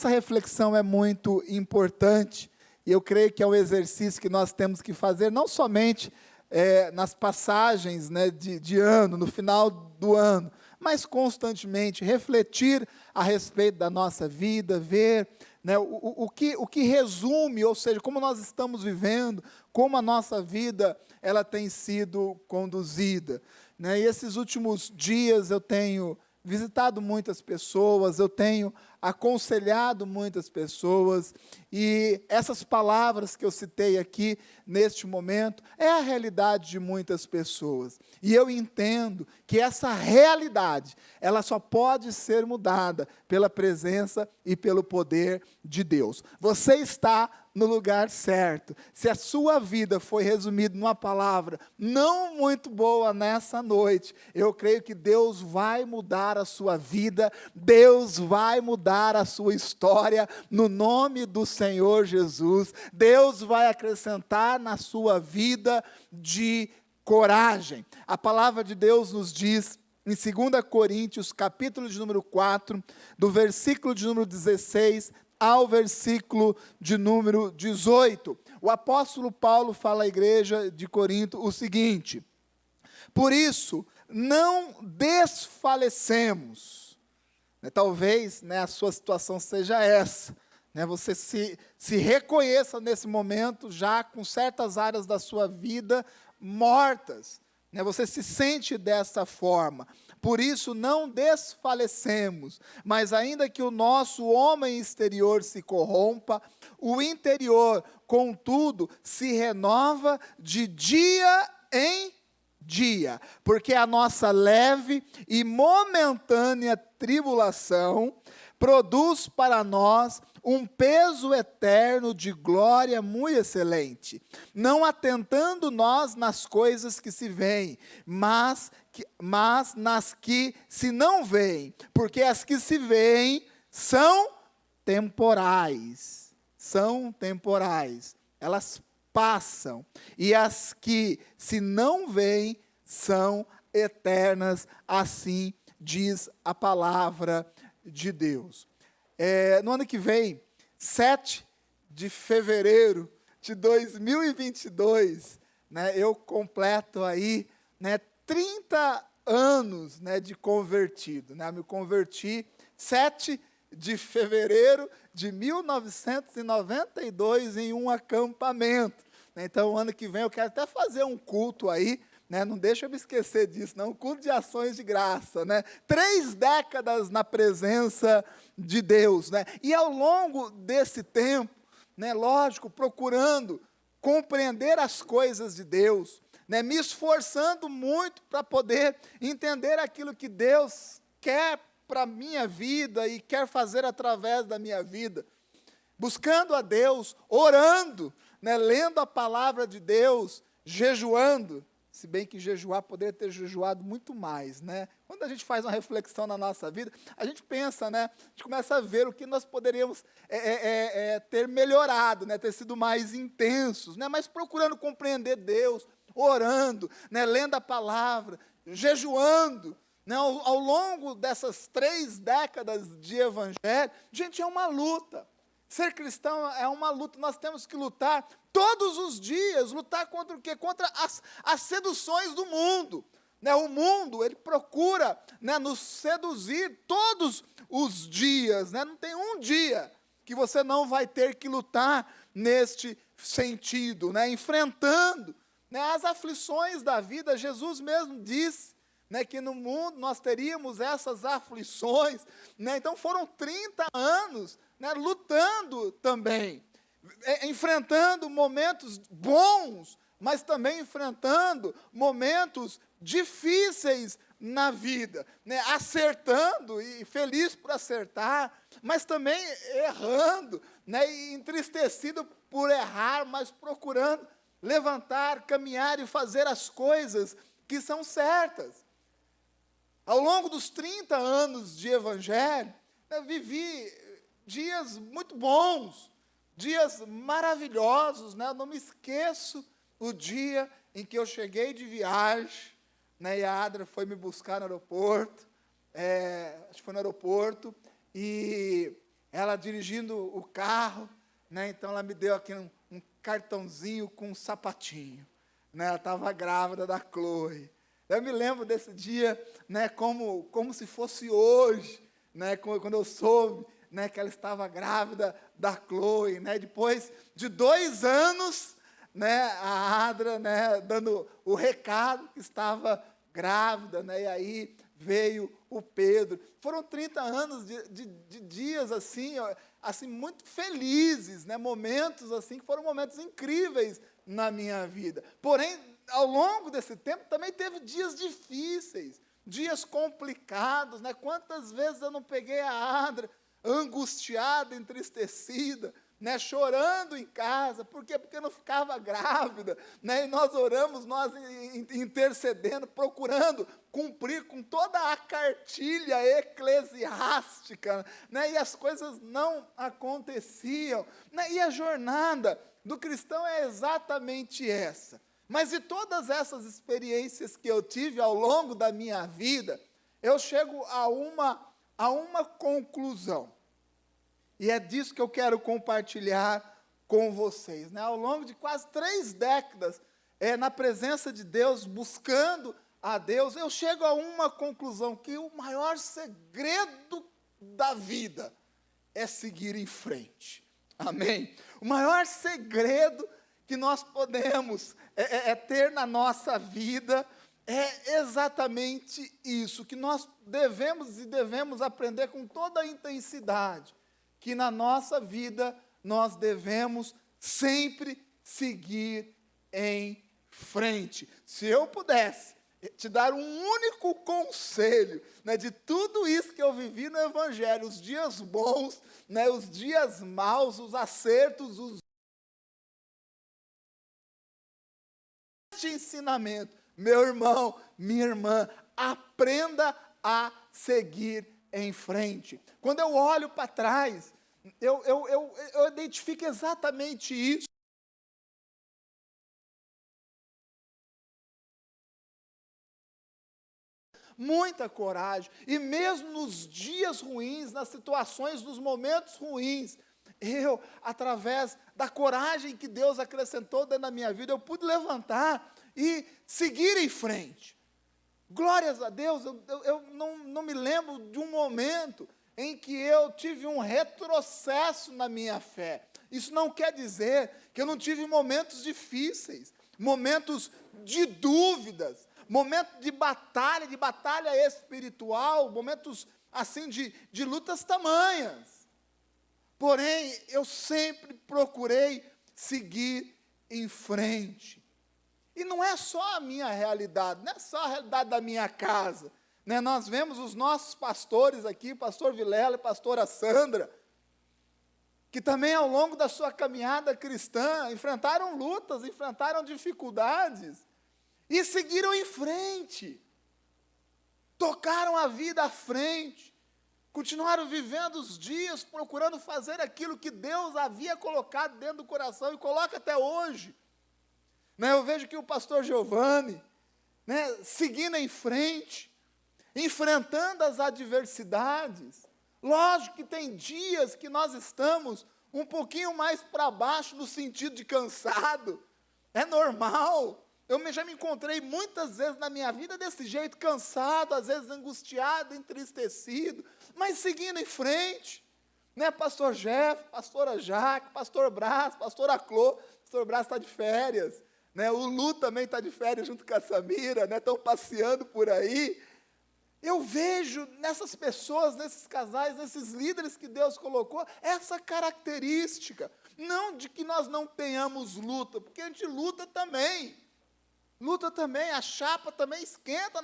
essa reflexão é muito importante, e eu creio que é um exercício que nós temos que fazer, não somente nas passagens, né, de ano, no final do ano, mas constantemente refletir a respeito da nossa vida, ver, né, o que resume, ou seja, como nós estamos vivendo, como a nossa vida ela tem sido conduzida. Né? E esses últimos dias eu tenho visitado muitas pessoas, eu tenho aconselhado muitas pessoas, e essas palavras que eu citei aqui, neste momento, é a realidade de muitas pessoas. E eu entendo que essa realidade, ela só pode ser mudada pela presença e pelo poder de Deus. Você está no lugar certo. Se a sua vida foi resumida numa palavra não muito boa nessa noite, eu creio que Deus vai mudar a sua vida, Deus vai mudar a sua história, no nome do Senhor Jesus. Deus vai acrescentar na sua vida de coragem. A palavra de Deus nos diz, em 2 Coríntios, capítulo de número 4, do versículo de número 16, ao versículo de número 18. O apóstolo Paulo fala à igreja de Corinto o seguinte: por isso, não desfalecemos. Talvez, né, a sua situação seja essa. Né, você se reconheça nesse momento já com certas áreas da sua vida mortas. Né, você se sente dessa forma. Por isso não desfalecemos, mas ainda que o nosso homem exterior se corrompa, o interior, contudo, se renova de dia em dia, porque a nossa leve e momentânea tribulação produz para nós um peso eterno de glória muito excelente, não atentando nós nas coisas que se veem, mas nas que se não veem, porque as que se veem são temporais, elas passam, e as que se não veem são eternas, assim diz a palavra de Deus. No ano que vem, 7 de fevereiro de 2022, né, eu completo aí, né, 30 anos, né, de convertido. Né, eu me converti 7 de fevereiro de 1992 em um acampamento. Né, então, ano que vem eu quero até fazer um culto aí, né, não deixa eu me esquecer disso, não, um culto de ações de graça, né, 3 décadas na presença de Deus, né, e ao longo desse tempo, né, lógico, procurando compreender as coisas de Deus, né, me esforçando muito para poder entender aquilo que Deus quer para a minha vida e quer fazer através da minha vida, buscando a Deus, orando, né, lendo a palavra de Deus, jejuando. Se bem que jejuar, poderia ter jejuado muito mais, né? Quando a gente faz uma reflexão na nossa vida, a gente pensa, né? A gente começa a ver o que nós poderíamos ter melhorado, né? Ter sido mais intensos, né? Mas procurando compreender Deus, orando, né? Lendo a palavra, jejuando, né? Ao longo dessas 3 décadas de evangelho, gente, é uma luta. Ser cristão é uma luta, nós temos que lutar todos os dias, lutar contra o quê? Contra as seduções do mundo. Né? O mundo, ele procura, né, nos seduzir todos os dias. Né? Não tem um dia que você não vai ter que lutar neste sentido, né? Enfrentando, né, as aflições da vida. Jesus mesmo disse, né, que no mundo nós teríamos essas aflições. Né? Então foram 30 anos, né, lutando também, enfrentando momentos bons, mas também enfrentando momentos difíceis na vida, né, acertando e feliz por acertar, mas também errando, né, e entristecido por errar, mas procurando levantar, caminhar e fazer as coisas que são certas. Ao longo dos 30 anos de evangelho, eu vivi dias muito bons, dias maravilhosos, né? Eu não me esqueço o dia em que eu cheguei de viagem, né? E a Adra foi me buscar no aeroporto, acho que foi no aeroporto, e ela dirigindo o carro, né? Então ela me deu aqui um cartãozinho com um sapatinho, né? Ela estava grávida da Chloe. Eu me lembro desse dia, né? Como se fosse hoje, né? Quando eu soube, né? Que ela estava grávida da Chloe, né? Depois de 2 anos, né? A Adra, né? Dando o recado que estava grávida, né? E aí veio o Pedro. Foram 30 anos de dias assim, assim, muito felizes, né? Momentos assim, que foram momentos incríveis na minha vida. Porém, ao longo desse tempo, também teve dias difíceis, dias complicados, né? Quantas vezes eu não peguei a Adra angustiada, entristecida, né, chorando em casa. Por quê? Porque eu não ficava grávida, né, e nós oramos, nós intercedendo, procurando cumprir com toda a cartilha eclesiástica, né, e as coisas não aconteciam, né, e a jornada do cristão é exatamente essa. Mas de todas essas experiências que eu tive ao longo da minha vida, eu chego a uma conclusão. E é disso que eu quero compartilhar com vocês, né? Ao longo de quase 3 décadas, na presença de Deus, buscando a Deus, eu chego a uma conclusão, que o maior segredo da vida é seguir em frente. Amém? O maior segredo que nós podemos ter na nossa vida é exatamente isso, que nós devemos aprender com toda a intensidade, que na nossa vida nós devemos sempre seguir em frente. Se eu pudesse te dar um único conselho, né, de tudo isso que eu vivi no Evangelho, os dias bons, né, os dias maus, os acertos, este ensinamento, meu irmão, minha irmã, aprenda a seguir em frente. Quando eu olho para trás, eu identifico exatamente isso. Muita coragem, e mesmo nos dias ruins, nas situações, nos momentos ruins, eu, através da coragem que Deus acrescentou dentro da minha vida, eu pude levantar e seguir em frente. Glórias a Deus, eu não me lembro de um momento em que eu tive um retrocesso na minha fé. Isso não quer dizer que eu não tive momentos difíceis, momentos de dúvidas, momentos de batalha espiritual, momentos assim de lutas tamanhas. Porém, eu sempre procurei seguir em frente. E não é só a minha realidade, não é só a realidade da minha casa, né? Nós vemos os nossos pastores aqui, pastor Vilela e pastora Sandra, que também ao longo da sua caminhada cristã, enfrentaram lutas, enfrentaram dificuldades, e seguiram em frente, tocaram a vida à frente, continuaram vivendo os dias, procurando fazer aquilo que Deus havia colocado dentro do coração, e coloca até hoje. Né, eu vejo que o pastor Giovanni, né, seguindo em frente, enfrentando as adversidades. Lógico que tem dias que nós estamos um pouquinho mais para baixo, no sentido de cansado. É normal. Eu já me encontrei muitas vezes na minha vida desse jeito, cansado, às vezes angustiado, entristecido, mas seguindo em frente. Né, pastor Jeff, pastora Jaque, pastor Brás, pastora Clô. Pastor Brás está de férias. Né, o Lu também está de férias junto com a Samira, né, estão passeando por aí. Eu vejo nessas pessoas, nesses casais, nesses líderes que Deus colocou, essa característica. Não de que nós não tenhamos luta, porque a gente luta também. Luta também, a chapa também esquenta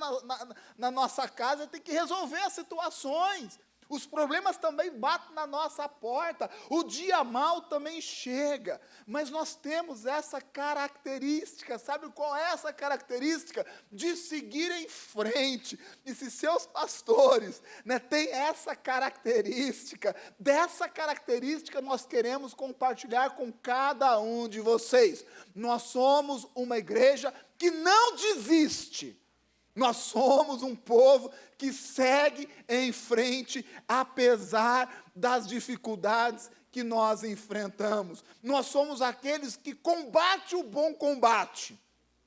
na nossa casa, tem que resolver as situações. Os problemas também batem na nossa porta, o dia mau também chega, mas nós temos essa característica, sabe qual é essa característica? De seguir em frente. E se seus pastores, né, têm essa característica, dessa característica nós queremos compartilhar com cada um de vocês. Nós somos uma igreja que não desiste. Nós somos um povo que segue em frente, apesar das dificuldades que nós enfrentamos. Nós somos aqueles que combatem o bom combate.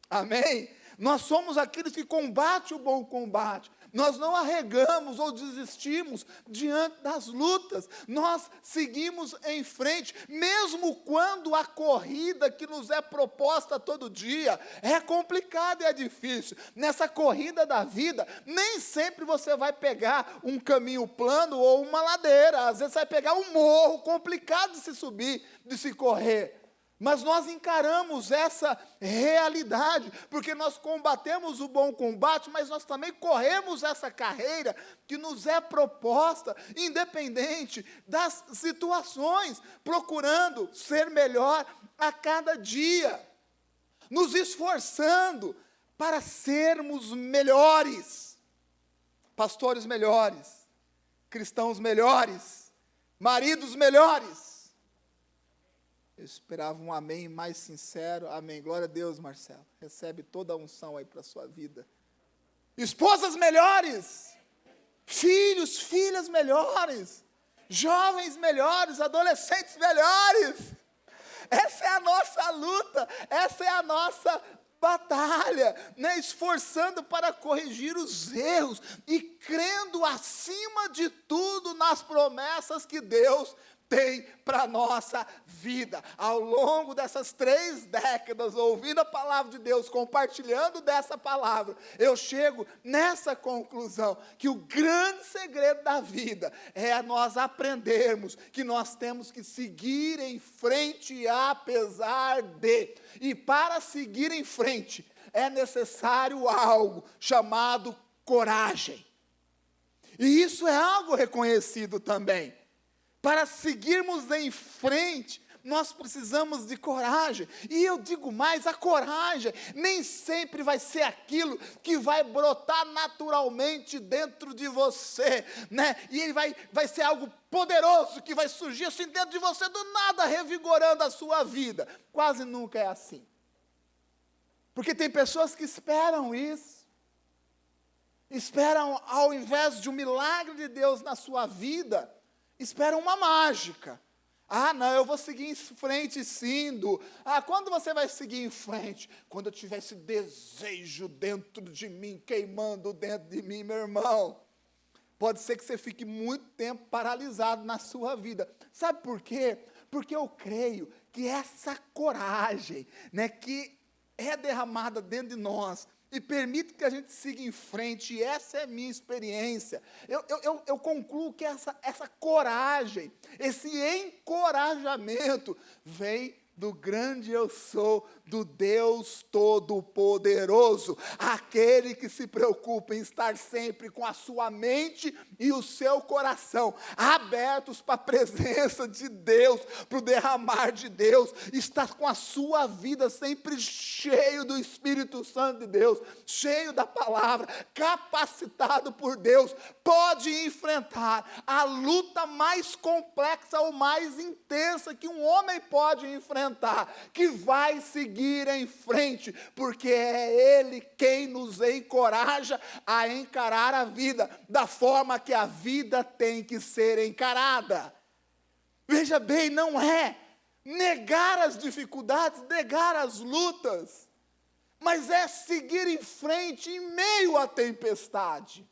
Amém? Nós somos aqueles que combatem o bom combate. Nós não arregamos ou desistimos diante das lutas. Nós seguimos em frente, mesmo quando a corrida que nos é proposta todo dia é complicada e é difícil. Nessa corrida da vida, nem sempre você vai pegar um caminho plano ou uma ladeira. Às vezes você vai pegar um morro complicado de se subir, de se correr. Mas nós encaramos essa realidade, porque nós combatemos o bom combate, mas nós também corremos essa carreira que nos é proposta, independente das situações, procurando ser melhor a cada dia, nos esforçando para sermos melhores, pastores melhores, cristãos melhores, maridos melhores. Eu esperava um amém mais sincero. Amém. Glória a Deus, Marcelo. Recebe toda a unção aí para a sua vida. Esposas melhores. Filhos, filhas melhores. Jovens melhores, adolescentes melhores. Essa é a nossa luta. Essa é a nossa batalha, né? Esforçando para corrigir os erros e crendo acima de tudo nas promessas que Deus tem para a nossa vida. Ao longo dessas 3 décadas, ouvindo a palavra de Deus, compartilhando dessa palavra, eu chego nessa conclusão, que o grande segredo da vida é nós aprendermos que nós temos que seguir em frente apesar de. E para seguir em frente, é necessário algo chamado coragem. E isso é algo reconhecido também. Para seguirmos em frente, nós precisamos de coragem. E eu digo mais, a coragem nem sempre vai ser aquilo que vai brotar naturalmente dentro de você, né? E ele vai ser algo poderoso que vai surgir assim dentro de você do nada, revigorando a sua vida. Quase nunca é assim. Porque tem pessoas que esperam isso. Esperam, ao invés de um milagre de Deus na sua vida, esperam uma mágica. Ah, não, eu vou seguir em frente sim. Quando você vai seguir em frente? Quando eu tiver esse desejo dentro de mim, queimando dentro de mim, meu irmão. Pode ser que você fique muito tempo paralisado na sua vida. Sabe por quê? Porque eu creio que essa coragem, né, que é derramada dentro de nós, e permite que a gente siga em frente, e essa é a minha experiência. Eu concluo que essa coragem, esse encorajamento, vem do grande eu sou, do Deus Todo-Poderoso, aquele que se preocupa em estar sempre com a sua mente e o seu coração abertos para a presença de Deus, para o derramar de Deus, está com a sua vida sempre cheio do Espírito Santo de Deus, cheio da palavra, capacitado por Deus, pode enfrentar a luta mais complexa ou mais intensa que um homem pode enfrentar, que vai seguir em frente, porque é Ele quem nos encoraja a encarar a vida da forma que a vida tem que ser encarada. Veja bem, não é negar as dificuldades, negar as lutas, mas é seguir em frente em meio à tempestade.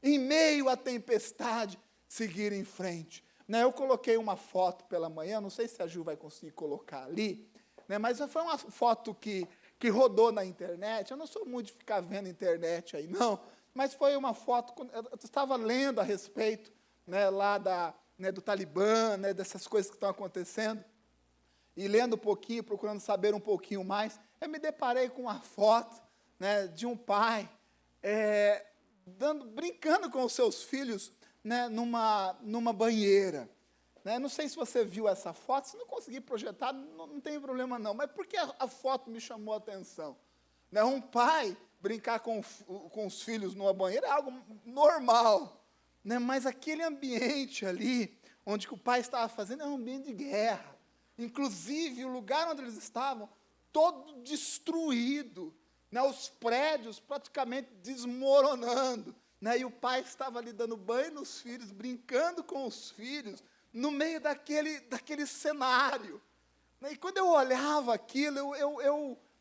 Em meio à tempestade, seguir em frente. Né, eu coloquei uma foto pela manhã, não sei se a Ju vai conseguir colocar ali, né, mas foi uma foto que rodou na internet. Eu não sou muito de ficar vendo internet aí, não, mas foi uma foto, eu estava lendo a respeito, né, lá do Talibã, né, dessas coisas que estão acontecendo, e lendo um pouquinho, procurando saber um pouquinho mais, eu me deparei com uma foto, né, de um pai brincando com os seus filhos, né, numa banheira. Né? Não sei se você viu essa foto, se não conseguir projetar, não tem problema não, mas por que a foto me chamou a atenção? Né? Um pai brincar com os filhos numa banheira é algo normal, né? Mas aquele ambiente ali, onde que o pai estava fazendo, é um ambiente de guerra. Inclusive, o lugar onde eles estavam, todo destruído, né? Os prédios praticamente desmoronando. né? E o pai estava ali dando banho nos filhos, brincando com os filhos, no meio daquele cenário. Né? E quando eu olhava aquilo,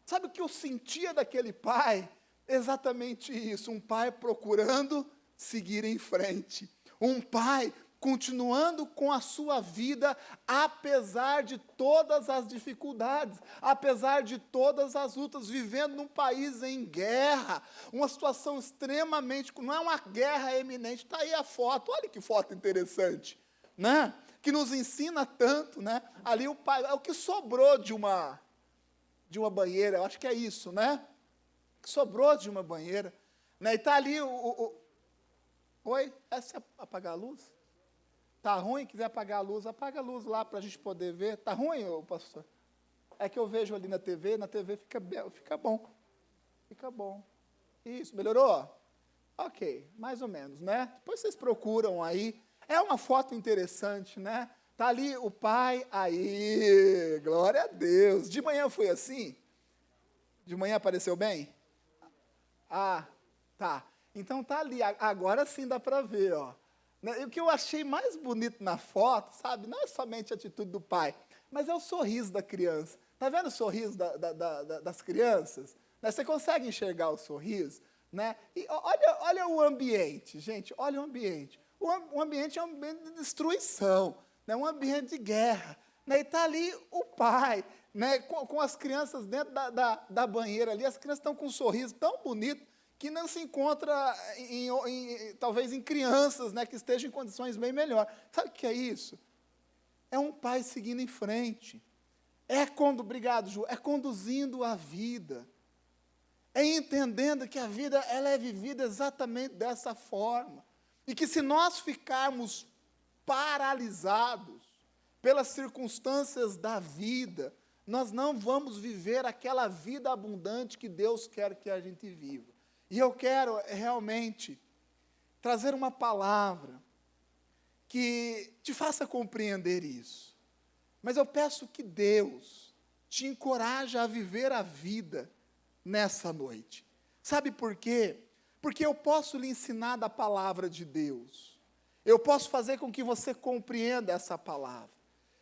sabe o que eu sentia daquele pai? Exatamente isso, um pai procurando seguir em frente. Um pai continuando com a sua vida, apesar de todas as dificuldades, apesar de todas as lutas, vivendo num país em guerra, uma situação extremamente, não é uma guerra eminente, está aí a foto, olha que foto interessante, né? Que nos ensina tanto, né? Ali o pai, é o que sobrou de uma banheira, eu acho que é isso, né? Que sobrou de uma banheira, né? E está ali Oi? Essa é apagar a luz? Tá ruim? Quiser apagar a luz lá para a gente poder ver. Tá ruim, ô pastor? É que eu vejo ali na TV fica bom. Fica bom. Isso, melhorou? Ok, mais ou menos, né? Depois vocês procuram aí. É uma foto interessante, né? Tá ali o pai, aí, glória a Deus. De manhã foi assim? De manhã apareceu bem? Ah, tá. Então tá ali, agora sim dá para ver, ó. E o que eu achei mais bonito na foto, sabe, não é somente a atitude do pai, mas é o sorriso da criança. Está vendo o sorriso das crianças? Né? Você consegue enxergar o sorriso? Né? E olha o ambiente, gente, olha o ambiente. O ambiente é um ambiente de destruição, né? Um ambiente de guerra. Né? E está ali o pai, né? com as crianças dentro da banheira ali, as crianças estão com um sorriso tão bonito, que não se encontra, talvez, em crianças, né, que estejam em condições bem melhores. Sabe o que é isso? É um pai seguindo em frente. Obrigado, Ju, é conduzindo a vida. É entendendo que a vida ela é vivida exatamente dessa forma. E que se nós ficarmos paralisados pelas circunstâncias da vida, nós não vamos viver aquela vida abundante que Deus quer que a gente viva. E eu quero realmente trazer uma palavra que te faça compreender isso. Mas eu peço que Deus te encoraje a viver a vida nessa noite. Sabe por quê? Porque eu posso lhe ensinar da palavra de Deus. Eu posso fazer com que você compreenda essa palavra.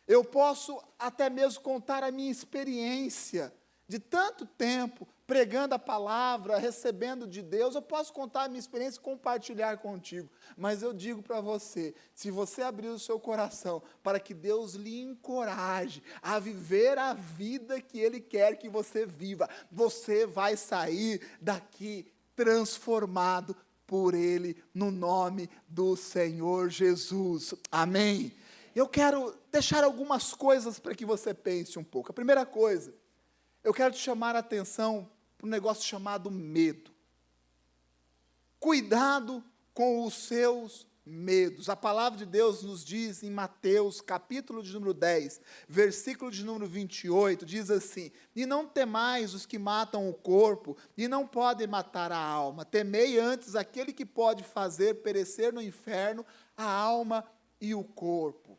Eu posso até mesmo contar a minha experiência de tanto tempo pregando a palavra, recebendo de Deus. Eu posso contar a minha experiência e compartilhar contigo, mas eu digo para você, se você abrir o seu coração para que Deus lhe encoraje a viver a vida que Ele quer que você viva, você vai sair daqui transformado por Ele, no nome do Senhor Jesus. Amém? Eu quero deixar algumas coisas para que você pense um pouco. A primeira coisa, eu quero te chamar a atenção para um negócio chamado medo. Cuidado com os seus medos. A palavra de Deus nos diz em Mateus, capítulo de número 10, versículo de número 28, diz assim: e não temais os que matam o corpo, e não podem matar a alma. Temei antes aquele que pode fazer perecer no inferno a alma e o corpo.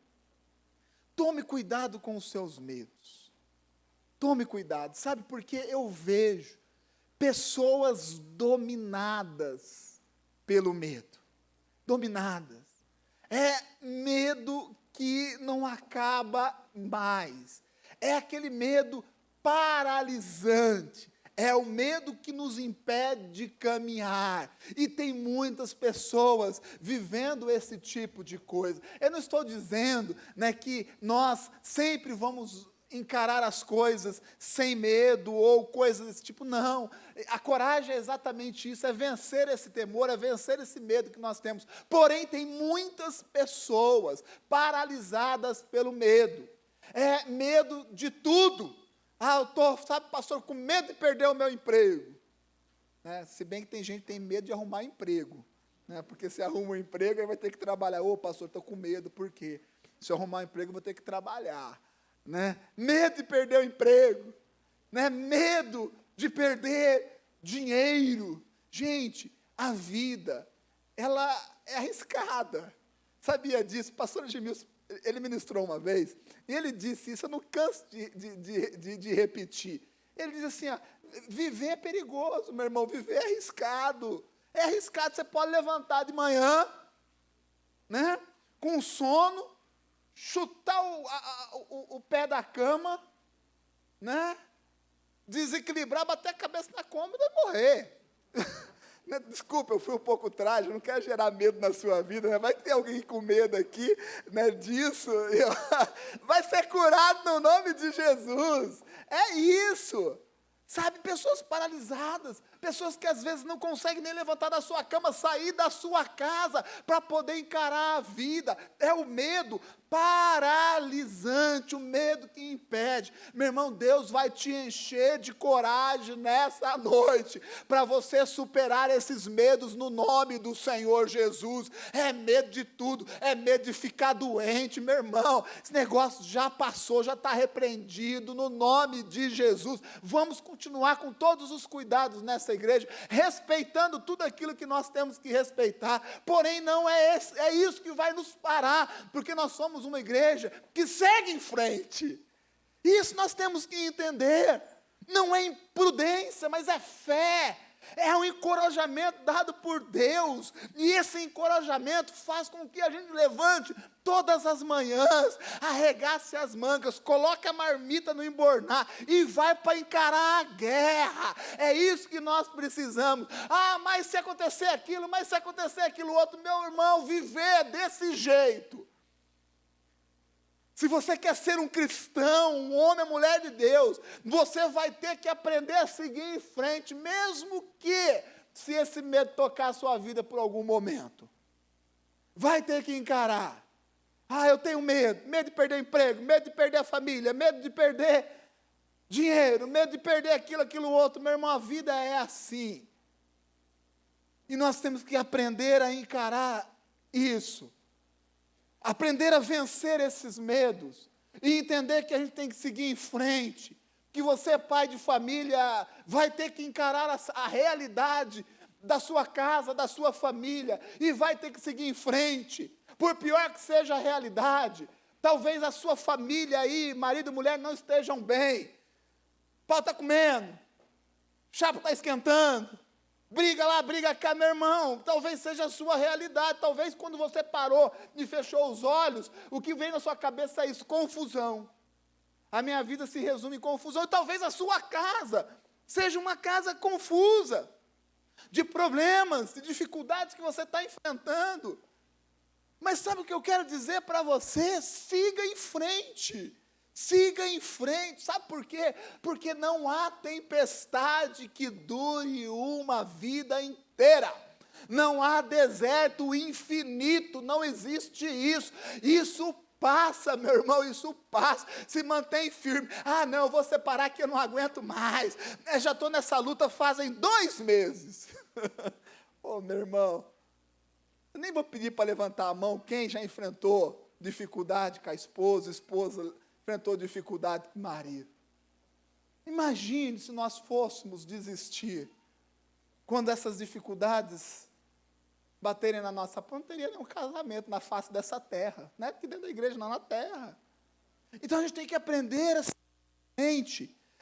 Tome cuidado com os seus medos. Tome cuidado, sabe, porque eu vejo pessoas dominadas pelo medo. Dominadas. É medo que não acaba mais. É aquele medo paralisante. É o medo que nos impede de caminhar. E tem muitas pessoas vivendo esse tipo de coisa. Eu não estou dizendo, né, que nós sempre vamos encarar as coisas sem medo ou coisas desse tipo, não. A coragem é exatamente isso, é vencer esse temor, é vencer esse medo que nós temos. Porém, tem muitas pessoas paralisadas pelo medo. É medo de tudo. Eu estou, sabe, pastor, com medo de perder o meu emprego. Né? Se bem que tem gente que tem medo de arrumar emprego. Né? Porque se arruma um emprego, aí vai ter que trabalhar. Pastor, estou com medo, por quê? Se eu arrumar um emprego, eu vou ter que trabalhar. Né? Medo de perder o emprego, né? Medo de perder dinheiro. Gente, a vida, ela é arriscada. Sabia disso? O pastor Edmilson, ele ministrou uma vez, e ele disse isso, eu não canso de repetir. Ele diz assim, viver é perigoso, meu irmão, viver é arriscado. É arriscado, você pode levantar de manhã, né? Com sono, chutar o pé da cama, né? Desequilibrar, bater a cabeça na cômoda e morrer. Desculpa, eu fui um pouco trágico, não quero gerar medo na sua vida, né? Vai ter alguém com medo aqui, né, disso. Vai ser curado no nome de Jesus. É isso. Sabe, pessoas paralisadas, pessoas que às vezes não conseguem nem levantar da sua cama, sair da sua casa para poder encarar a vida. É o medo paralisante, o medo que impede. Meu irmão, Deus vai te encher de coragem nessa noite, para você superar esses medos no nome do Senhor Jesus. É medo de tudo, é medo de ficar doente, meu irmão. Esse negócio já passou, já está repreendido no nome de Jesus. Vamos continuar com todos os cuidados nessa igreja, respeitando tudo aquilo que nós temos que respeitar, porém não é isso que vai nos parar, porque nós somos uma igreja que segue em frente. Isso nós temos que entender. Não é imprudência, mas é fé. É um encorajamento dado por Deus, e esse encorajamento faz com que a gente levante todas as manhãs, arregace as mangas, coloque a marmita no embornar e vai para encarar a guerra. É isso que nós precisamos. Ah, mas se acontecer aquilo, mas se acontecer aquilo outro, meu irmão, viver desse jeito. Se você quer ser um cristão, um homem, mulher de Deus, você vai ter que aprender a seguir em frente, mesmo que, se esse medo tocar a sua vida por algum momento, vai ter que encarar. Ah, eu tenho medo de perder emprego, medo de perder a família, medo de perder dinheiro, medo de perder aquilo outro. Meu irmão, a vida é assim. E nós temos que aprender a encarar isso. Aprender a vencer esses medos e entender que a gente tem que seguir em frente, que você, pai de família, vai ter que encarar a realidade da sua casa, da sua família, e vai ter que seguir em frente, por pior que seja a realidade. Talvez a sua família aí, marido e mulher, não estejam bem, o pau está comendo, chapa está esquentando, briga lá, briga cá, meu irmão, talvez seja a sua realidade, talvez quando você parou e fechou os olhos, o que vem na sua cabeça é isso, confusão. A minha vida se resume em confusão, e talvez a sua casa seja uma casa confusa, de problemas, de dificuldades que você está enfrentando. Mas sabe o que eu quero dizer para você? Siga em frente. Siga em frente, sabe por quê? Porque não há tempestade que dure uma vida inteira. Não há deserto infinito, não existe isso. Isso passa, meu irmão, isso passa. Se mantém firme. Ah, não, eu vou separar que eu não aguento mais. Eu já estou nessa luta fazem 2 meses. Ô, meu irmão, eu nem vou pedir para levantar a mão quem já enfrentou dificuldade com a esposa enfrentou dificuldade com o marido. Imagine se nós fôssemos desistir quando essas dificuldades baterem na nossa porta, não teria nenhum casamento na face dessa terra, não é aqui dentro da igreja, não, na terra. Então a gente tem que aprender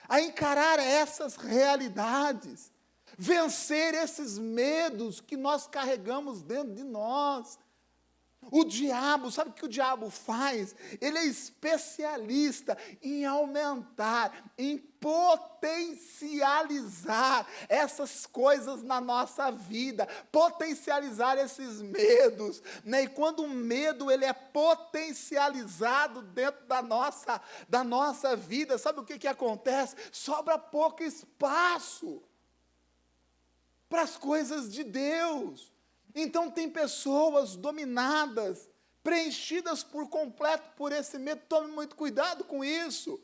a encarar essas realidades, vencer esses medos que nós carregamos dentro de nós. O diabo, sabe o que o diabo faz? Ele é especialista em aumentar, em potencializar essas coisas na nossa vida, potencializar esses medos, né? E quando o medo ele é potencializado dentro da nossa vida, sabe o que acontece? Sobra pouco espaço para as coisas de Deus. Então tem pessoas dominadas, preenchidas por completo por esse medo. Tome muito cuidado com isso.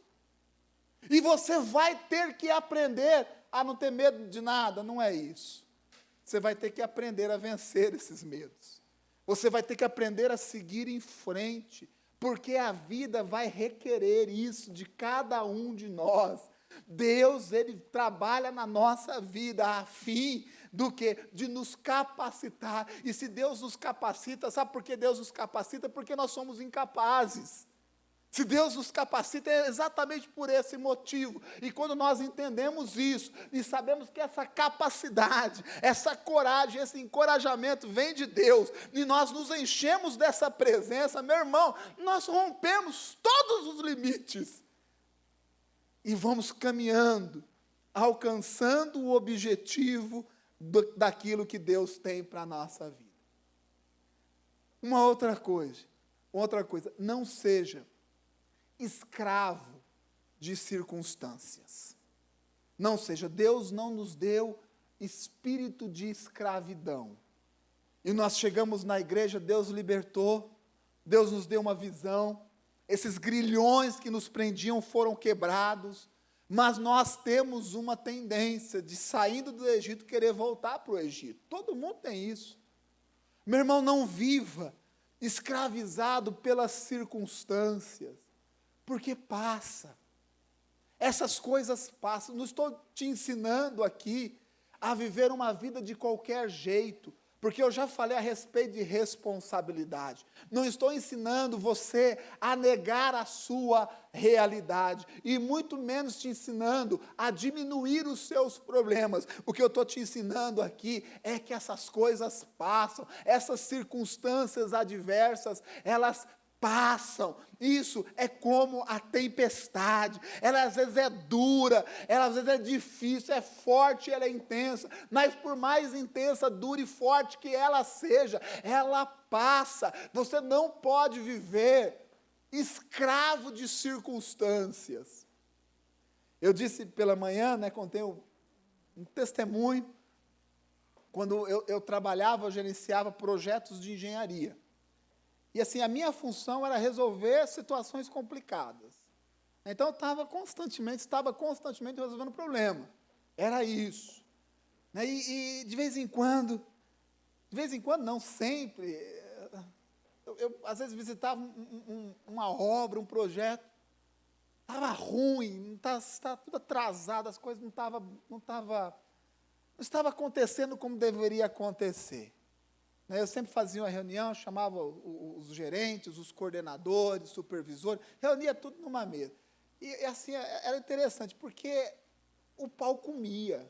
E você vai ter que aprender a não ter medo de nada, não é isso. Você vai ter que aprender a vencer esses medos. Você vai ter que aprender a seguir em frente, porque a vida vai requerer isso de cada um de nós. Deus, Ele trabalha na nossa vida a fim do quê? De nos capacitar. E se Deus nos capacita, sabe por que Deus nos capacita? Porque nós somos incapazes. Se Deus nos capacita, é exatamente por esse motivo. E quando nós entendemos isso, e sabemos que essa capacidade, essa coragem, esse encorajamento vem de Deus, e nós nos enchemos dessa presença, meu irmão, nós rompemos todos os limites. E vamos caminhando, alcançando o objetivo daquilo que Deus tem para a nossa vida. Uma outra coisa, não seja escravo de circunstâncias. Não seja, Deus não nos deu espírito de escravidão. E nós chegamos na igreja, Deus libertou, Deus nos deu uma visão, esses grilhões que nos prendiam foram quebrados, mas nós temos uma tendência de, saindo do Egito, querer voltar para o Egito. Todo mundo tem isso. Meu irmão, não viva escravizado pelas circunstâncias, porque passa. Essas coisas passam. Não estou te ensinando aqui a viver uma vida de qualquer jeito, porque eu já falei a respeito de responsabilidade. Não estou ensinando você a negar a sua realidade, e muito menos te ensinando a diminuir os seus problemas. O que eu estou te ensinando aqui é que essas coisas passam, essas circunstâncias adversas, elas passam. Isso é como a tempestade. Ela às vezes é dura, ela às vezes é difícil, é forte, ela é intensa, mas por mais intensa, dura e forte que ela seja, ela passa. Você não pode viver escravo de circunstâncias. Eu disse pela manhã, contei um testemunho, quando eu trabalhava, eu gerenciava projetos de engenharia. E assim, a minha função era resolver situações complicadas. Então, eu estava constantemente resolvendo problema. Era isso. E de vez em quando não, sempre, eu às vezes visitava uma obra, um projeto, estava ruim, estava tudo atrasado, as coisas não estava acontecendo como deveria acontecer. Eu sempre fazia uma reunião, chamava os gerentes, os coordenadores, supervisores, reunia tudo numa mesa. E assim, era interessante, porque o pau comia.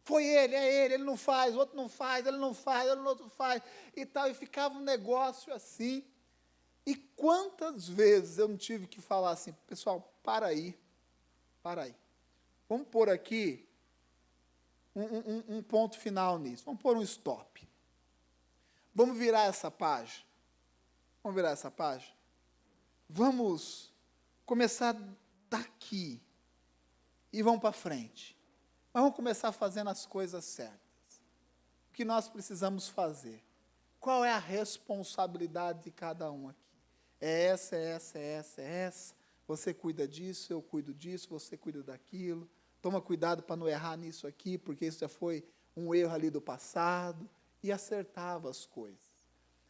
Foi ele não faz, o outro não faz, ele não faz, ele outro faz, e tal, e ficava um negócio assim. E quantas vezes eu não tive que falar assim, pessoal, para aí. Vamos pôr aqui um ponto final nisso, vamos pôr um stop. Vamos virar essa página. Vamos começar daqui e vamos para frente. Mas vamos começar fazendo as coisas certas. O que nós precisamos fazer? Qual é a responsabilidade de cada um aqui? É essa. Você cuida disso, eu cuido disso, você cuida daquilo. Toma cuidado para não errar nisso aqui, porque isso já foi um erro ali do passado. E acertava as coisas.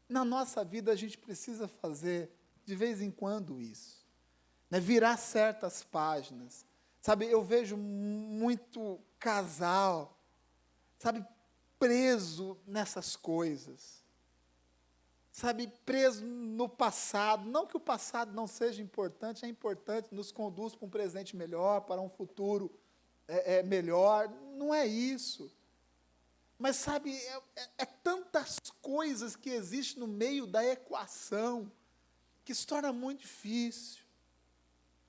Na nossa vida, a gente precisa fazer, de vez em quando, isso. Virar certas páginas. Sabe, eu vejo muito casal, preso nessas coisas. Preso no passado. Não que o passado não seja importante, é importante, nos conduz para um presente melhor, para um futuro melhor. Não é isso. Mas é tantas coisas que existem no meio da equação, que se torna muito difícil.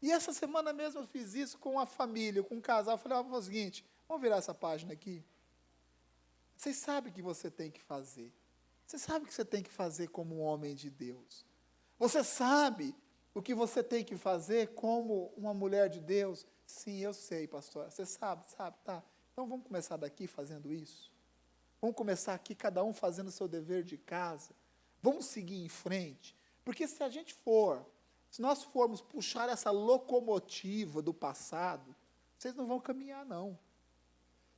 E essa semana mesmo eu fiz isso com a família, com um casal. Eu falei, o seguinte, vamos virar essa página aqui. Vocês sabem o que você tem que fazer. Você sabe o que você tem que fazer como um homem de Deus. Você sabe o que você tem que fazer como uma mulher de Deus. Sim, eu sei, pastor. Você sabe, tá. Então vamos começar daqui fazendo isso. Vamos começar aqui, cada um fazendo o seu dever de casa. Vamos seguir em frente. Porque se nós formos puxar essa locomotiva do passado, vocês não vão caminhar, não.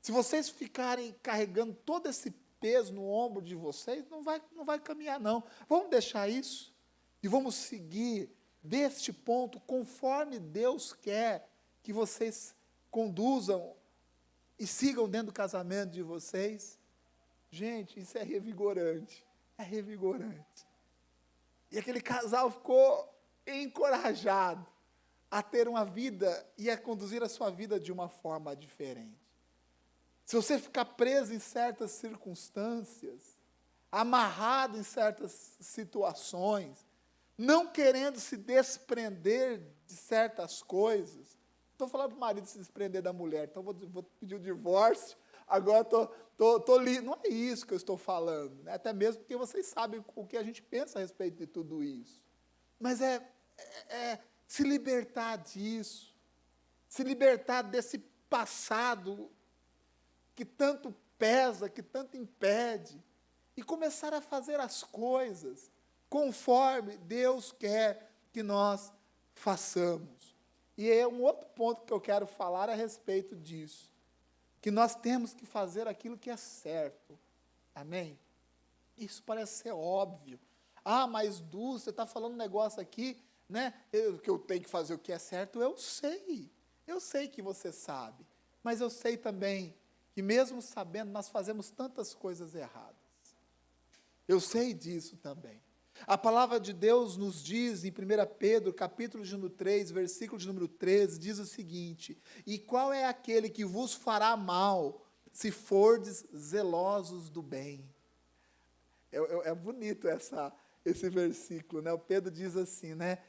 Se vocês ficarem carregando todo esse peso no ombro de vocês, não vai caminhar, não. Vamos deixar isso e vamos seguir deste ponto conforme Deus quer que vocês conduzam e sigam dentro do casamento de vocês. Gente, isso é revigorante. E aquele casal ficou encorajado a ter uma vida e a conduzir a sua vida de uma forma diferente. Se você ficar preso em certas circunstâncias, amarrado em certas situações, não querendo se desprender de certas coisas, estou falando para o marido se desprender da mulher, então vou pedir o divórcio, agora estou livre. Não é isso que eu estou falando, né? Até mesmo porque vocês sabem o que a gente pensa a respeito de tudo isso. Mas é se libertar disso, se libertar desse passado que tanto pesa, que tanto impede, e começar a fazer as coisas conforme Deus quer que nós façamos. E é um outro ponto que eu quero falar a respeito disso, que nós temos que fazer aquilo que é certo. Amém? Isso parece ser óbvio. Ah, mas Du, você está falando um negócio aqui, né? Que eu tenho que fazer o que é certo, eu sei que você sabe, mas eu sei também que mesmo sabendo, nós fazemos tantas coisas erradas. Eu sei disso também. A palavra de Deus nos diz em 1 Pedro, capítulo de número 3, versículo de número 13, diz o seguinte: e qual é aquele que vos fará mal, se fordes zelosos do bem? É bonito esse versículo, né? O Pedro diz assim, né?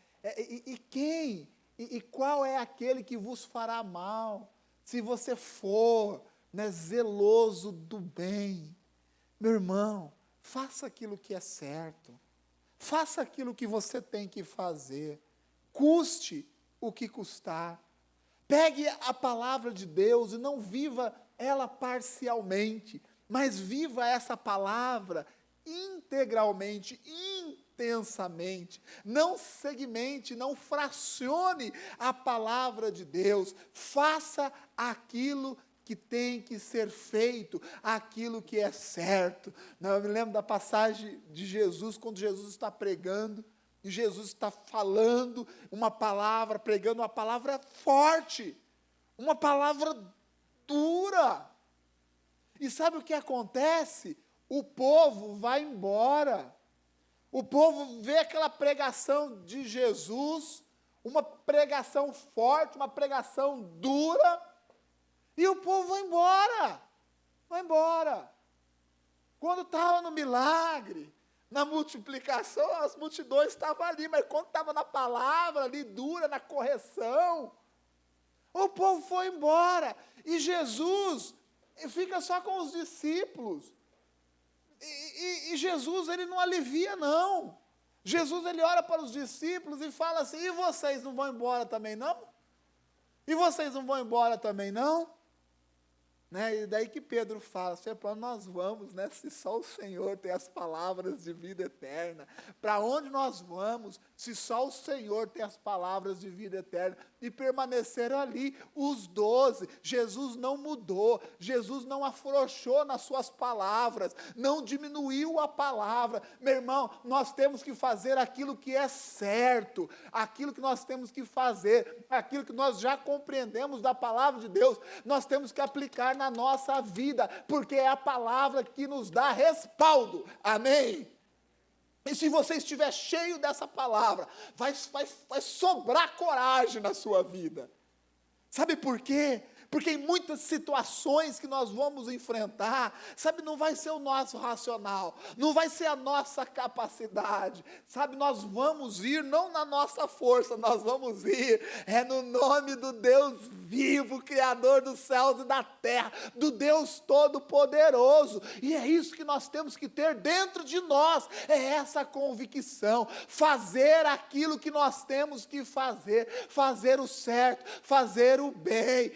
E qual é aquele que vos fará mal, se você for, né, zeloso do bem? Meu irmão, faça aquilo que é certo. Faça aquilo que você tem que fazer. Custe o que custar. Pegue a palavra de Deus e não viva ela parcialmente, mas viva essa palavra integralmente, intensamente. Não segmente, não fracione a palavra de Deus. Faça aquilo que tem que ser feito, aquilo que é certo. Eu me lembro da passagem de Jesus, quando Jesus está pregando, e Jesus está falando uma palavra, pregando uma palavra forte, uma palavra dura. E sabe o que acontece? O povo vai embora. O povo vê aquela pregação de Jesus, uma pregação forte, uma pregação dura, e o povo vai embora. Quando estava no milagre, na multiplicação, as multidões estavam ali, mas quando estava na palavra ali, dura, na correção, o povo foi embora, e Jesus fica só com os discípulos, e Jesus, ele não alivia não. Jesus, ele olha para os discípulos e fala assim: e vocês não vão embora também não? E vocês não vão embora também não? Né? E daí que Pedro fala: para nós vamos, né? Se só o Senhor tem as palavras de vida eterna. Para onde nós vamos, se só o Senhor tem as palavras de vida eterna? E permaneceram ali os 12. Jesus não mudou, Jesus não afrouxou nas suas palavras, não diminuiu a palavra. Meu irmão, nós temos que fazer aquilo que é certo, aquilo que nós temos que fazer, aquilo que nós já compreendemos da palavra de Deus, nós temos que aplicar na nossa vida, porque é a palavra que nos dá respaldo. Amém? E se você estiver cheio dessa palavra, vai sobrar coragem na sua vida. Sabe por quê? Porque em muitas situações que nós vamos enfrentar, sabe, não vai ser o nosso racional, não vai ser a nossa capacidade, sabe, nós vamos ir não na nossa força, nós vamos ir no nome do Deus vivo, Criador dos céus e da terra, do Deus Todo-Poderoso. E é isso que nós temos que ter dentro de nós, é essa convicção, fazer aquilo que nós temos que fazer, fazer o certo, fazer o bem.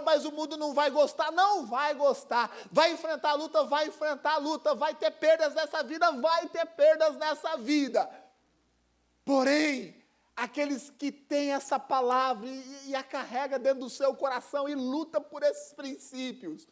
Mas o mundo não vai gostar. Não vai gostar. Vai enfrentar a luta, vai enfrentar a luta. Vai ter perdas nessa vida, vai ter perdas nessa vida. Porém, aqueles que têm essa palavra e a carrega dentro do seu coração e luta por esses princípios,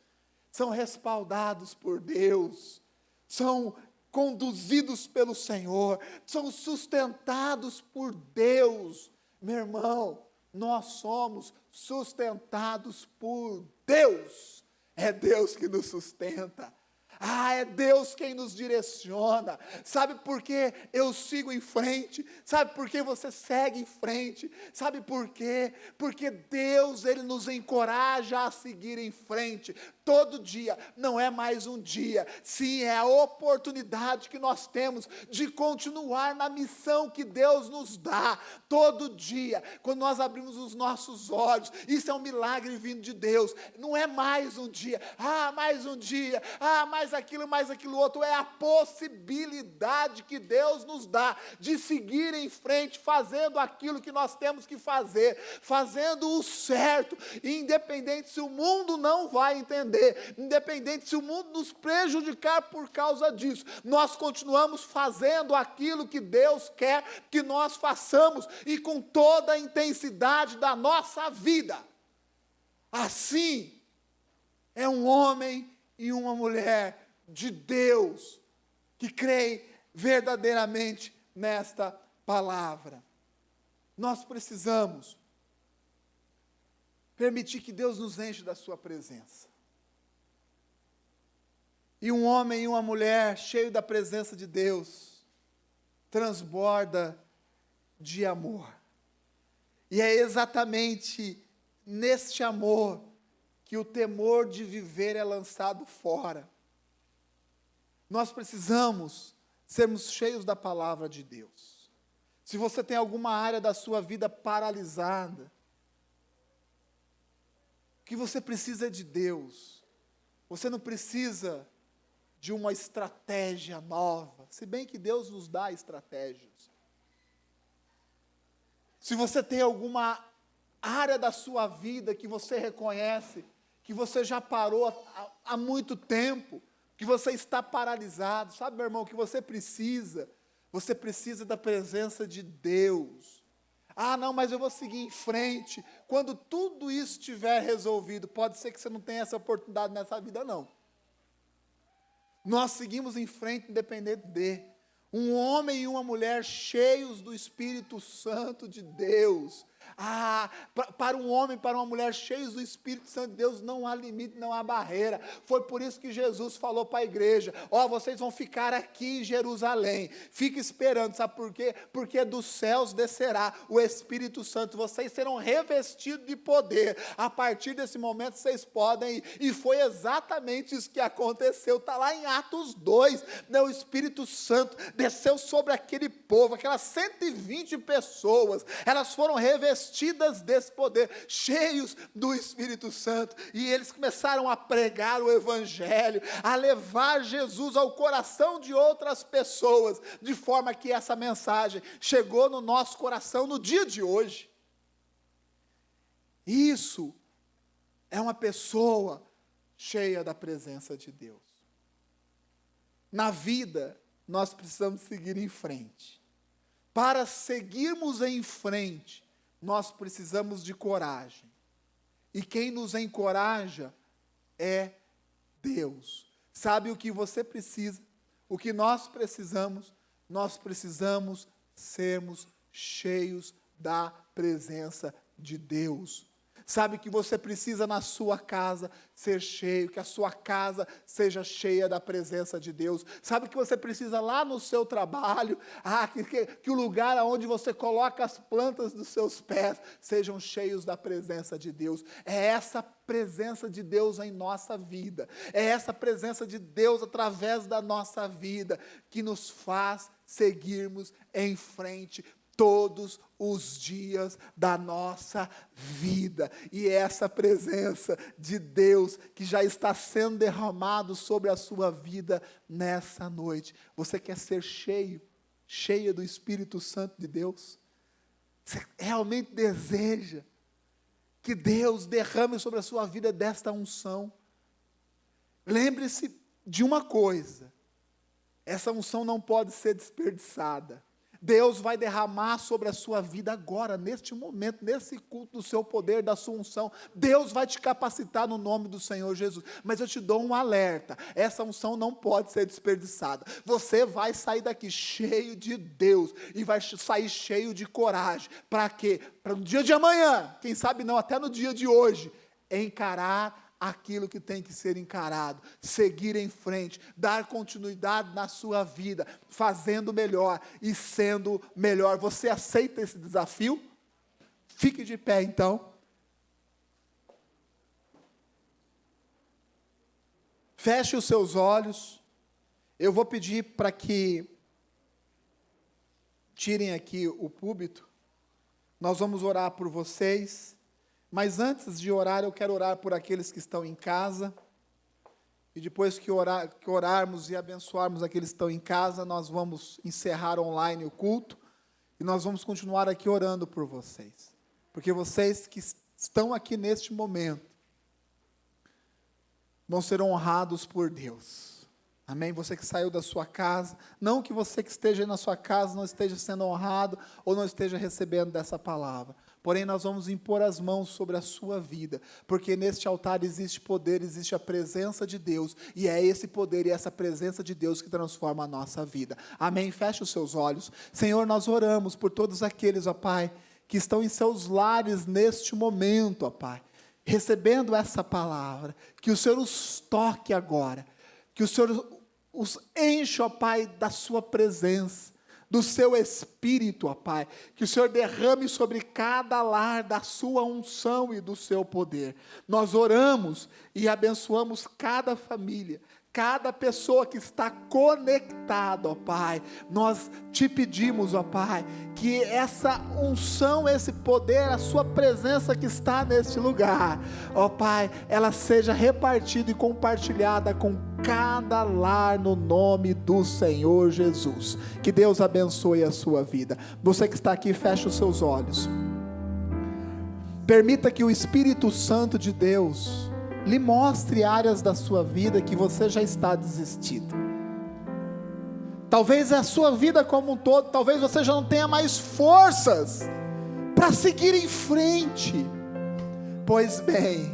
são respaldados por Deus, são conduzidos pelo Senhor, são sustentados por Deus. Meu irmão, nós somos sustentados por Deus. É Deus que nos sustenta. É Deus quem nos direciona. Sabe por que eu sigo em frente? Sabe por que você segue em frente? Sabe por quê? Porque Deus, Ele nos encoraja a seguir em frente. Todo dia, não é mais um dia. Sim, é a oportunidade que nós temos de continuar na missão que Deus nos dá. Todo dia, quando nós abrimos os nossos olhos, isso é um milagre vindo de Deus. Não é mais um dia. Mais um dia. Mais aquilo outro. É a possibilidade que Deus nos dá de seguir em frente, fazendo aquilo que nós temos que fazer, fazendo o certo, independente se o mundo não vai entender, independente se o mundo nos prejudicar por causa disso, nós continuamos fazendo aquilo que Deus quer que nós façamos, e com toda a intensidade da nossa vida. Assim, é um homem e uma mulher de Deus, que creem verdadeiramente nesta palavra. Nós precisamos permitir que Deus nos enche da sua presença. E um homem e uma mulher cheio da presença de Deus transborda de amor. E é exatamente neste amor que o temor de viver é lançado fora. Nós precisamos sermos cheios da palavra de Deus. Se você tem alguma área da sua vida paralisada, o que você precisa é de Deus. Você não precisa de uma estratégia nova, se bem que Deus nos dá estratégias. Se você tem alguma área da sua vida que você reconhece, que você já parou há muito tempo, que você está paralisado, sabe, meu irmão, o que você precisa da presença de Deus. Não, mas eu vou seguir em frente. Quando tudo isso estiver resolvido, pode ser que você não tenha essa oportunidade nessa vida, não. Nós seguimos em frente independente de um homem e uma mulher cheios do Espírito Santo de Deus. Para um homem, para uma mulher cheios do Espírito Santo de Deus, não há limite, não há barreira. Foi por isso que Jesus falou para a igreja: vocês vão ficar aqui em Jerusalém, fique esperando, sabe por quê? Porque dos céus descerá o Espírito Santo, vocês serão revestidos de poder. A partir desse momento vocês podem ir. E foi exatamente isso que aconteceu. Está lá em Atos 2, o Espírito Santo desceu sobre aquele povo, aquelas 120 pessoas, elas foram revestidas desse poder, cheios do Espírito Santo, e eles começaram a pregar o Evangelho, a levar Jesus ao coração de outras pessoas, de forma que essa mensagem chegou no nosso coração no dia de hoje. Isso é uma pessoa cheia da presença de Deus. Na vida, nós precisamos seguir em frente. Para seguirmos em frente, nós precisamos de coragem. E quem nos encoraja é Deus. Sabe o que você precisa? O que nós precisamos? Nós precisamos sermos cheios da presença de Deus. Sabe que você precisa na sua casa ser cheio, que a sua casa seja cheia da presença de Deus. Sabe que você precisa lá no seu trabalho, que o lugar onde você coloca as plantas dos seus pés sejam cheios da presença de Deus. É essa presença de Deus em nossa vida, é essa presença de Deus através da nossa vida que nos faz seguirmos em frente todos os dias da nossa vida. E é essa presença de Deus que já está sendo derramado sobre a sua vida nessa noite. Você quer ser cheia do Espírito Santo de Deus? Você realmente deseja que Deus derrame sobre a sua vida desta unção? Lembre-se de uma coisa: essa unção não pode ser desperdiçada. Deus vai derramar sobre a sua vida agora, neste momento, nesse culto do seu poder, da sua unção. Deus vai te capacitar no nome do Senhor Jesus. Mas eu te dou um alerta: essa unção não pode ser desperdiçada. Você vai sair daqui cheio de Deus e vai sair cheio de coragem. Para quê? Para no dia de amanhã, quem sabe não, até no dia de hoje, encarar aquilo que tem que ser encarado, seguir em frente, dar continuidade na sua vida, fazendo melhor e sendo melhor. Você aceita esse desafio? Fique de pé então. Feche os seus olhos. Eu vou pedir para que tirem aqui o púlpito. Nós vamos orar por vocês. Mas antes de orar, eu quero orar por aqueles que estão em casa. E depois que orarmos e abençoarmos aqueles que estão em casa, nós vamos encerrar online o culto. E nós vamos continuar aqui orando por vocês. Porque vocês que estão aqui neste momento vão ser honrados por Deus. Amém? Você que saiu da sua casa, não que você que esteja na sua casa não esteja sendo honrado ou não esteja recebendo dessa palavra. Porém, nós vamos impor as mãos sobre a sua vida, porque neste altar existe poder, existe a presença de Deus, e é esse poder e essa presença de Deus que transforma a nossa vida. Amém? Feche os seus olhos. Senhor, nós oramos por todos aqueles, ó Pai, que estão em seus lares neste momento, ó Pai, recebendo essa palavra, que o Senhor os toque agora, que o Senhor os enche, ó Pai, da sua presença, do seu Espírito, ó Pai, que o Senhor derrame sobre cada lar da sua unção e do seu poder. Nós oramos e abençoamos cada família, cada pessoa que está conectada, ó Pai. Nós te pedimos, ó Pai, que essa unção, esse poder, a sua presença que está neste lugar, ó Pai, ela seja repartida e compartilhada com cada lar no nome do Senhor Jesus. Que Deus abençoe a sua vida. Você que está aqui, feche os seus olhos. Permita que o Espírito Santo de Deus lhe mostre áreas da sua vida que você já está desistido. Talvez a sua vida como um todo, talvez você já não tenha mais forças para seguir em frente. Pois bem,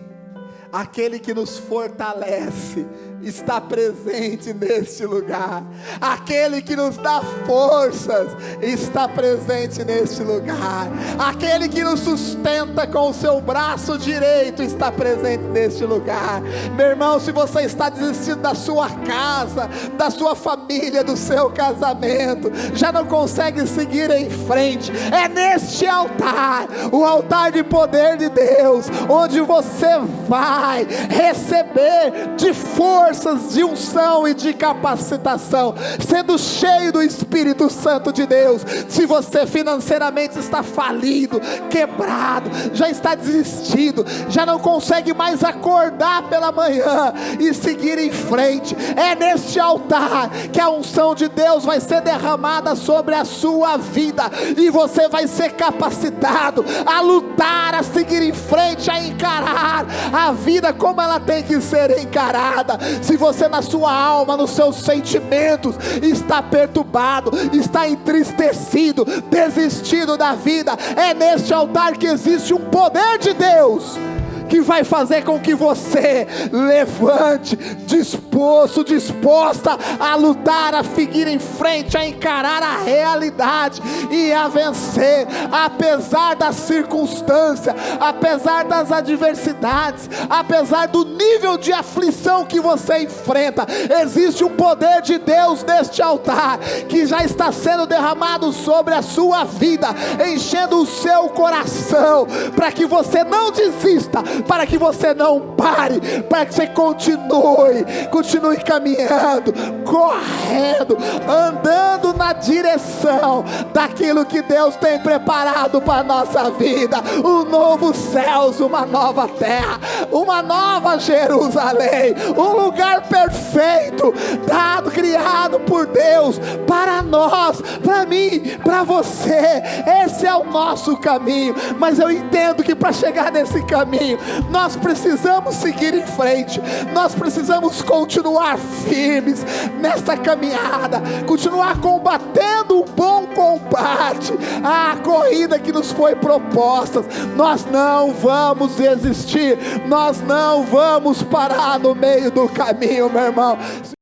aquele que nos fortalece está presente neste lugar. Aquele que nos dá forças está presente neste lugar. Aquele que nos sustenta com o seu braço direito está presente neste lugar. Meu irmão, se você está desistindo da sua casa, da sua família, do seu casamento, já não consegue seguir em frente, é neste altar, o altar de poder de Deus, onde você vai receber de forças, de unção e de capacitação, sendo cheio do Espírito Santo de Deus. Se você financeiramente está falido, quebrado, já está desistido, já não consegue mais acordar pela manhã e seguir em frente, é neste altar que a unção de Deus vai ser derramada sobre a sua vida, e você vai ser capacitado a lutar, a seguir em frente, a encarar a vida como ela tem que ser encarada. Se você na sua alma, nos seus sentimentos está perturbado, está entristecido, desistido da vida, é neste altar que existe um poder de Deus que vai fazer com que você levante, disposta a lutar, a seguir em frente, a encarar a realidade e a vencer, apesar da circunstância, apesar das adversidades, apesar do nível de aflição que você enfrenta. Existe um poder de Deus neste altar, que já está sendo derramado sobre a sua vida, enchendo o seu coração, para que você não desista, para que você não pare, para que você continue caminhando, correndo, andando na direção daquilo que Deus tem preparado para a nossa vida. Um novo céus, uma nova terra, uma nova Jerusalém, um lugar perfeito, criado por Deus, para nós, para mim, para você. Esse é o nosso caminho, mas eu entendo que para chegar nesse caminho, nós precisamos seguir em frente, nós precisamos continuar firmes nessa caminhada, continuar combatendo um bom combate, a corrida que nos foi proposta. Nós não vamos desistir, nós não vamos parar no meio do caminho, meu irmão.